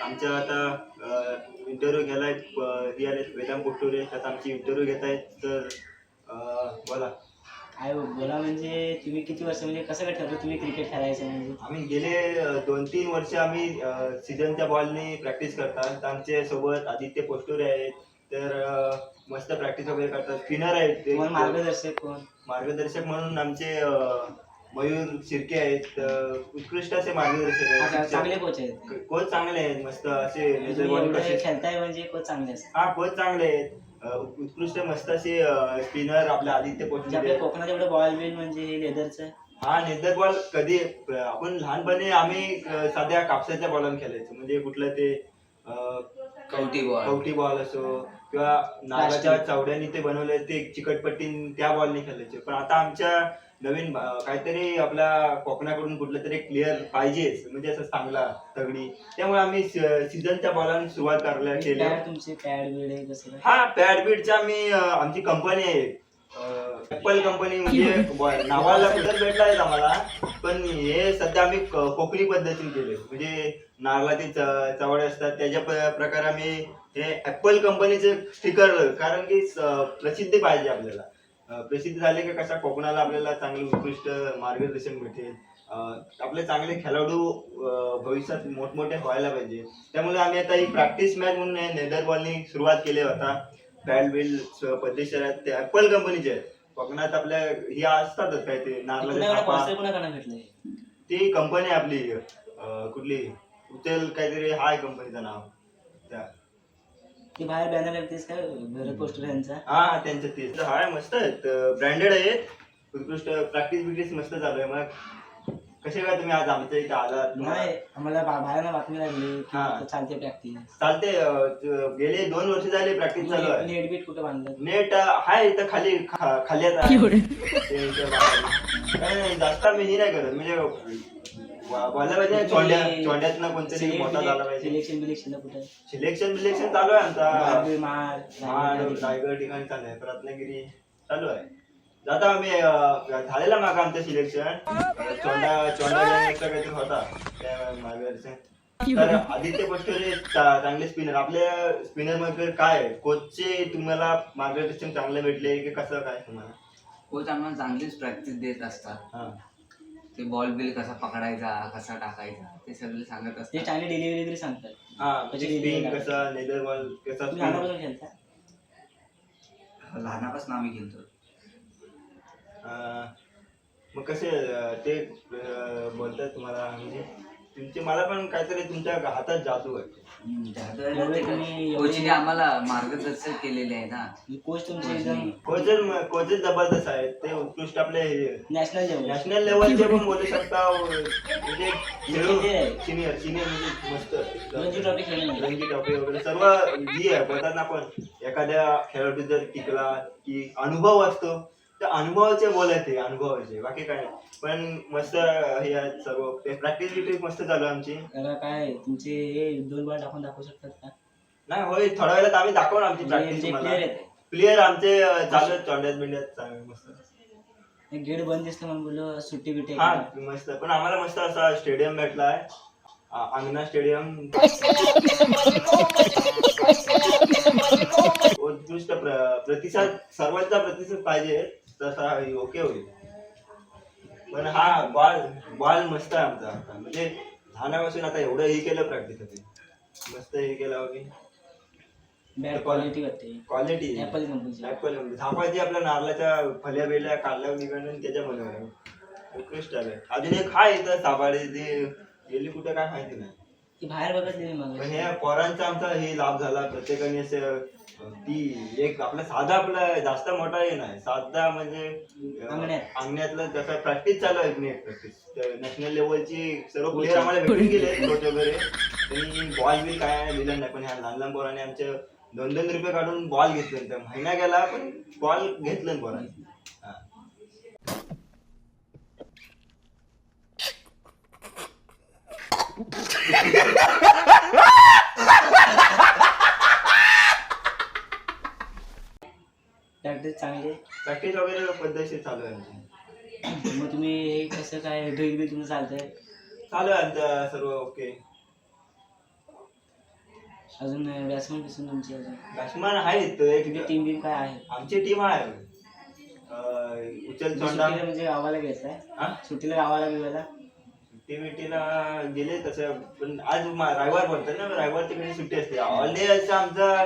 आमच्या आता इंटरव्ह्यू घ्यायला हे आले वेदांत पोट्टुरे, त्यात आमची इंटरव्ह्यू घेत आहेत. तर बोला. काय बोला म्हणजे तुम्ही किती वर्ष म्हणजे कसं काय ठरलं तुम्ही क्रिकेट खेळायचं म्हणजे? आम्ही गेले 2-3 वर्ष आम्ही सीझनच्या बॉलनी प्रॅक्टिस करतात. तर आमच्या सोबत आदित्य पोट्टुरे आहेत. तर मस्त प्रॅक्टिस वगैरे करतात. स्पिनर आहेत ते. तुम्हाला मार्गदर्शक कोण? मार्गदर्शक म्हणून आमचे मयूर शिर्के आहेत. उत्कृष्ट असे मार्गदर्शक अच्छा, आहेत. चांगले कोच आहेत. कोच चांगले आहेत. मस्त असे तुम्ही एवढे खेळताय म्हणजे कोच चांगले असतात. हा कोच चांगले आहेत. उत्कृष्ट मस्त असे स्पिनर आपले आदित्य म्हणजे पोट्टुरे. आपल्या कोकणात एवढं बॉल बिल म्हणजे हे लेदरचं. हा लेदर बॉल कधी आपण लहानपणी आम्ही साध्या कापसाच्या बॉलवर खेळायचो. म्हणजे कुठलं ते कवटी बॉल असो किंवा नागाच्या चावड्याने ते बनवले ते चिकटपट्टी त्या बॉलने खेळायचे. पण आता आमच्या नवीन काहीतरी आपल्या कोकणाकडून कुठलं तरी एक प्लेअर पाहिजेच, म्हणजे असं चांगला तगडी. त्यामुळे आम्ही सीझनच्या बॉलांनी सुरुवात करायला केली. तुमचे पॅड बिड आहे कसं? हा पॅड बीडच्या आमची कंपनी आहे ऍपल कंपनी. म्हणजे नावाला कुठं भेटला आहे आम्हाला, पण हे सध्या आम्ही कोकणी पद्धतीने केले. म्हणजे नारळाची चवडे असतात त्याच्या प्रकारे आम्ही हे ऍपल कंपनीचे स्टिकर, कारण की प्रसिद्धी पाहिजे आपल्याला. प्रसिद्ध झाले की कसा कोकणाला आपल्याला चांगलं उत्कृष्ट मार्गदर्शन भेटेल. आपले चांगले खेळाडू भविष्यात मोठमोठे व्हायला पाहिजे. त्यामुळे आम्ही आता ही प्रॅक्टिस मॅच म्हणून नेदर बॉलनी सुरुवात केली होता. बॅट बिल पद्धतशीर आहेत ते ऍपल कंपनीचे आहेत. कोकणात आपल्या ही असतातच काय ते कोणाकडे भेटले? ती कंपनी आपली कुठली उचल काहीतरी हाय कंपनीचं नाव. त्या ती बाहेर बॅनर लागतेस का भरत पोस्टर यांचा? हा त्यांचं तेच हाय. मस्त आहेत, ब्रँडेड आहेत. उत्कृष्ट प्रॅक्टिस बिक्टिस मस्त चालू आहे. मग कसे काय तुम्ही आज आमच्या इथे आलात? नाही, आम्हाला बाहेर बातमी लागली चालते प्रॅक्टिस. चालते. गेले 2 वर्ष झाले प्रॅक्टिस चालू आहे. नेट बीट कुठं बांधलं? नेट आहे इथं खाली खाली नाही जास्त मी हे नाही करत. म्हणजे बोलायला पाहिजे चोंड्यातनं कोणतरी मोठा झाला पाहिजे. सिलेक्शन कुठं? सिलेक्शन चालू आहे आमचा. माड रायगड ठिकाणी चालू आहे. रत्नागिरी चालू आहे. जाता आम्ही झालेला मागा आमचं सिलेक्शन. चोंडा काहीतरी होता त्या मार्गदर्शन. तर आदित्य पोट्टुरे चांगले स्पिनर. आपल्या स्पिनर मध्ये काय कोचचे तुम्हाला मार्गदर्शन चांगले भेटले की कसं काय तुम्हाला? कोच आम्हाला चांगलीच प्रॅक्टिस देत असतात. ते बॉल बिल कसा पकडायचा, कसा टाकायचा ते सगळे सांगत ते असतात. चांगली डिलिव्हरी सांगतात. स्पिन कसा, लेदर बॉल कसा. लहानापासून खेळता? लहानापासून आम्ही खेळतो. मग कसे ते बोलतात तुम्हाला, म्हणजे तुमचे मला पण काहीतरी तुमच्या हातात जादू आहे. कोचने आम्हाला मार्गदर्शन केलेले आहे ना. कोच तुमचे एकदम कोचेस जबरदस्त आहेत. ते उत्कृष्ट आपले नॅशनल लेवलचे पण बोलू शकता. म्हणजे सिनियर म्हणजे मस्त रणजी ट्रॉफी वगैरे सर्व जी आहे बोलतात ना. आपण एखाद्या खेळाडू जर टिकला की अनुभव असतो, त्या अनुभवाचे बोलायचे अनुभवाचे, बाकी काय नाही. पण मस्त हे आहेत सर्व. प्रॅक्टिस बिक्टिस मस्त चालू आहे आमची. काय तुमचे हे 2 बॉल टाकून दाखवू शकतात का? नाही होय, थोड्या वेळात आम्ही दाखवू आमची प्रॅक्टिस. प्लेयर आमचे चालू आहेत चोंड्यात बिंड्यात चांगले मस्त. गेट बंद दिसतं म्हणून बोललो सुट्टी बिट्टी. हा मस्त. पण आम्हाला मस्त असा स्टेडियम भेटलाय, अंगणा स्टेडियम. उत्कृष्ट प्रतिसाद, सर्वांचा प्रतिसाद पाहिजे तसा ओके होईल. पण हा बॉल मस्त आहे आमचा. म्हणजे लहानापासून आता एवढं हे केलं प्रॅक्टिस मस्त हे केलं की बॅट क्वालिटी ऍपल झापायची आपल्या नारळाच्या फल्या बेल्या काढल्या निघणं त्याच्यामध्ये उत्कृष्ट आहे. अजून एक हा इथं सापाडे ते गेली कुठे काय माहिती नाही. बाहेर बघत नाही. हे पोरांचा आमचा हे लाभ झाला. प्रत्येकाने असं ती एक आपला साधा आपला जास्त मोठा हे नाही, साधा म्हणजे अंगण्यातलं जसं प्रॅक्टिस चालू आहे. नेट प्रॅक्टिस नॅशनल लेवलची सर्व प्लेयर आम्हाला भेटून गेले कोच वगैरे. त्यांनी बॉल बिल काय दिलं नाही, पण ह्या लहान लहान पोराने आमचे 2-2 रुपये काढून बॉल घेतले. महिना गेला पण बॉल घेतलं पोराने. प्रॅक्टिस वगैरे पद्धतशीर चालू आहे आमची. मग तुम्ही हे कसं काय ड्रिल बिल तुमचं चालतंय? चालू आहे आमचं सर्व ओके. अजून बॅट्समन पिसून तुमची अजून बॅट्समन आहेत एक तुमची टीम बिम काय आहे? आमची टीम आहे उचल तुम्ही चोंडा सुट्टीला म्हणजे गावाला गेलाय? हा सुट्टीला गावाला बिवायला? टीला गेले तसं पण आज रविवार बोलतात ना रविवार तिकडे सुट्टी असते ऑलडे आमचा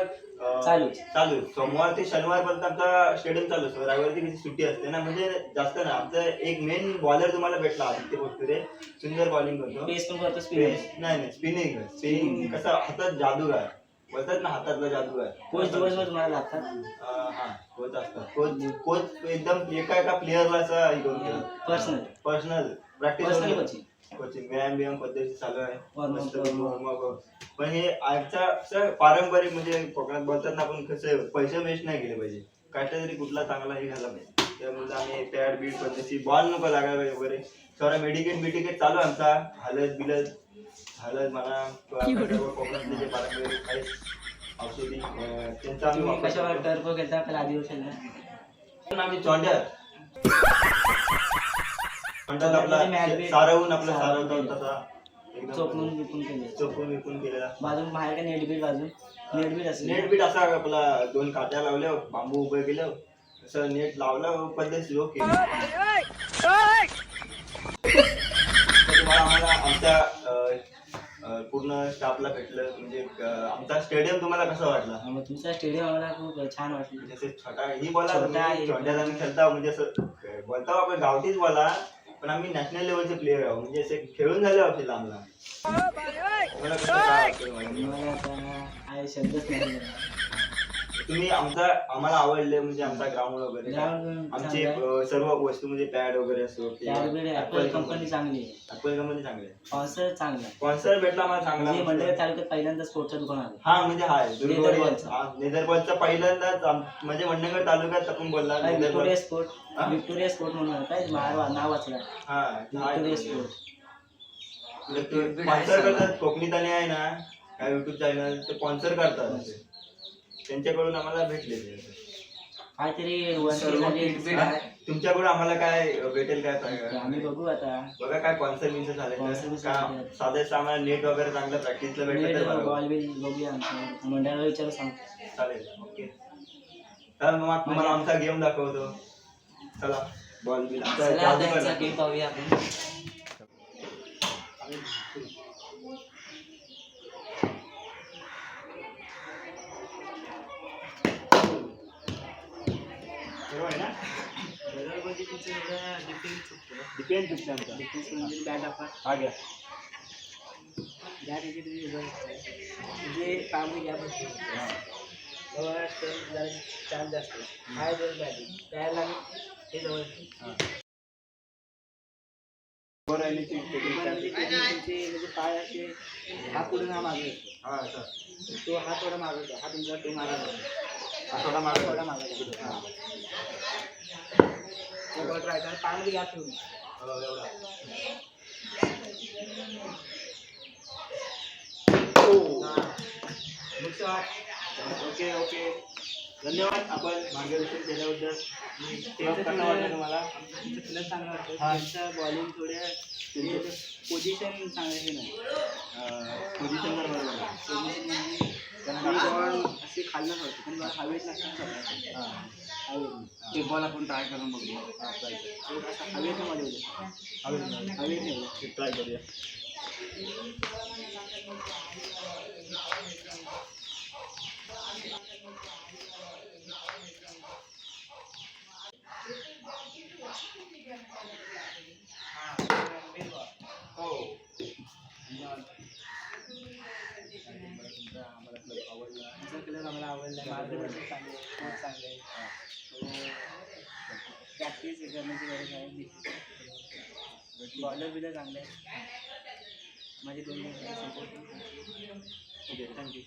चालू सोमवार ते शनिवार पर्यंत आमचा स्टेडियम चालू असतो रविवार तिकडे सुट्टी असते ना म्हणजे जास्त ना आमचा एक मेन बॉलर तुम्हाला भेटला आदित्य पोतुरे सुंदर बॉलिंग करतो पेस पण करतो स्पिन. नाही स्पिनिंग कसं हातात जादूगार बोलतात ना हातातला जादूगार कोच दिवसभर तुम्हाला लागतात? हा कोच असतात कोच एकदम एका प्लेअरला असं हे करून पर्सनल प्रॅक्टिस कोचिंग व्यायाम बियाम पद्धती चालू आहे पण हे आजचा पारंपरिक म्हणजे कोकणात बोलतात ना आपण कसं पैसे वेस्ट नाही केले पाहिजे काहीतरी कुठला चांगला हे झाला पाहिजे त्यामुळे आम्ही पॅड बीड पद्धती बॉल नको लागायला पाहिजे वगैरे थोडा मेडिकेट चालू आहे आमचा हळद म्हणा कोकणातले जे पारंपरिक काही औषधी त्यांचा आम्ही कशावर टर्फ खेळता का लादीवर खेळता? आम्ही आपला सारवून तसा चोपून विकून केलेला बाजून बाहेर का नेटबीट असेल नेटबीट असा आपला 2 काट्या लावल्या बांबू उभे केलं असं नेट लावलं पद्धत ओके तुम्हाला आम्हाला आमच्या पूर्ण स्टाफला भेटलं म्हणजे आमचा स्टेडियम तुम्हाला कसं वाटला? तुमचा स्टेडियम आम्हाला खूप छान वाटलं. जसे छोटा ही बोला छोट्याला आम्ही खेळता म्हणजे असं बोलता आपण गावठीच बोला पण आम्ही नॅशनल लेवलचे प्लेअर आहोत म्हणजे असे खेळून झाले असेल आम्हाला शब्दच नाही. तुम्ही आम्हाला आवडले म्हणजे आमचा ग्राउंड वगैरे आमचे सर्व वस्तू म्हणजे पॅड वगैरे असो ऍपल कंपनी चांगली आहे स्पॉन्सर चांगला स्पॉन्सर भेटला मला चांगला मंडळ तालुक्यात पहिल्यांदा स्पोर्टचं दुकान आलं. हा म्हणजे नेदरबॉलचा पहिल्यांदाच म्हणजे मंडणगड तालुक्यात आपण बोलला विक्टोरिया स्पोर्ट म्हणून काय नाव वाचलं विक्टोरिया स्पोर्ट स्पॉन्सर करतात कोकणी ताने आहे ना काय युट्यूब चॅनल ते स्पॉन्सर करतात त्यांच्याकडून आम्हाला भेटले काहीतरी तुमच्याकडून आम्हाला काय भेटेल काय आम्ही बघू आता बघा काय स्पॉन्सर बिन्सर झाले साधं आम्हाला नेट वगैरे चांगलं प्रॅक्टिसला भेटलं बॉल बिल बघूया मंडळाला विचारू सांगतो. चालेल ओके तर मग तुम्हाला आमचा गेम दाखवतो चला बॉल बिल गेम पाहूया आपण. डिफेन्स चुकतो आमचा बॅट आपण हा घ्या म्हणजे काम घ्या चाल जास्त हाय जवळ बॅटिंग त्याला हे जवळ म्हणजे पाय असे हा पुढे हा मागे तो हा थोडा मागवतो हा तुमचा तो मागा थोडा मागा ट्राय करा पाण्यामध्ये घ्या ठेवून ओके धन्यवाद आपण मार्गदर्शन केल्याबद्दल तुम्हाला तुला चांगलं वाटतं त्यांचं बॉलिंग थोड्या पोझिशन चांगलं हे नाही पोझिशन बॉल असे खाल्लं पडतं पण हवेत लागतं ते बॉल आपण ट्राय करून बघूया हवेत मध्ये हवेत ट्राय करूया आम्हाला आवडला मार्गदर्शन चांगले खूप चांगले प्रॅक्टिस करण्याची गरज आहे बॉलर बिलर चांगले माझे दोन सपोर्ट थँक्यू.